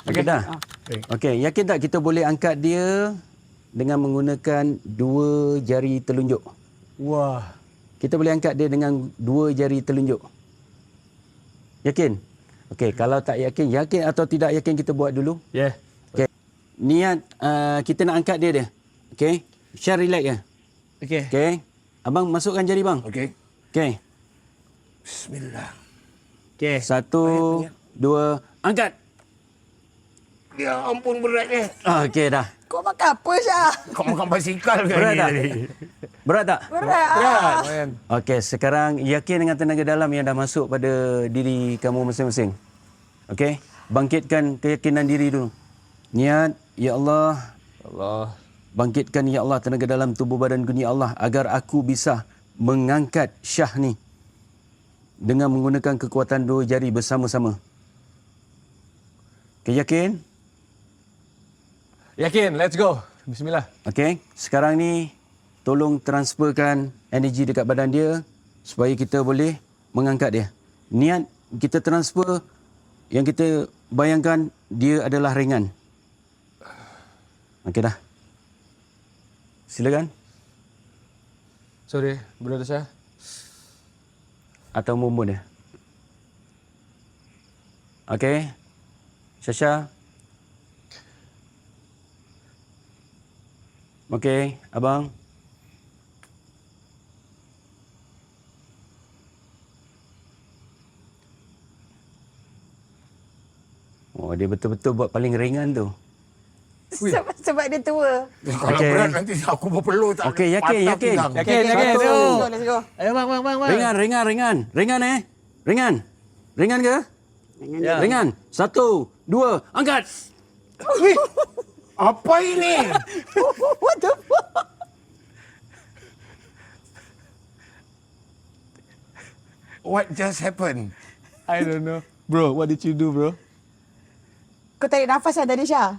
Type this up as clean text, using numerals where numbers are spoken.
Okey dah? Okey, yakin tak kita boleh angkat dia dengan menggunakan 2 jari telunjuk? Wah. Kita boleh angkat dia dengan 2 jari telunjuk. Yakin? Okey, kalau tak yakin, yakin atau tidak yakin kita buat dulu. Yeah. Okey. Niat kita nak angkat dia. Okey. Syar relax ya. Okey. Okey. Abang masukkan jari bang. Okey. Okey. Bismillah. Okey. 1, 2, angkat. Ya ampun beratnya. Okey dah. Kau makan apa, Syah? Kau makan basikal ke Berat ni tak? tadi? Berat tak? Berat. Lumayan. Okey, sekarang yakin dengan tenaga dalam yang dah masuk pada diri kamu masing-masing. Okey, bangkitkan keyakinan diri dulu. Niat, ya Allah, Allah. bangkitkan ya Allah tenaga dalam tubuh badanku ni ya Allah agar aku bisa mengangkat Syah ni dengan menggunakan kekuatan 2 jari bersama-sama. Okey, yakin? Yakin, let's go. Bismillah. Okey, sekarang ni tolong transferkan energi dekat badan dia supaya kita boleh mengangkat dia. Niat kita transfer yang kita bayangkan dia adalah ringan. Okey dah. Silakan. Sorry, Brother Syah. Atau mumbun dia. Okey. Syasha. Okey, abang. Oh, dia betul-betul buat paling ringan tu. Sebab dia tua. Kalau Okey. berat nanti aku berpeluh tak. Okey, yakin, patah yakin. pinggang. Yakin, yakin. Let's Let's go, go. let's go. Ayo bang. Ringan. Ringan Ringan. Ringan ke? Ya. Ringan. 1, 2, angkat. Apa ini? What the fuck? What just happened? I don't know. Bro, what did you do, bro? Kau tarik nafas lah tadi, Syah?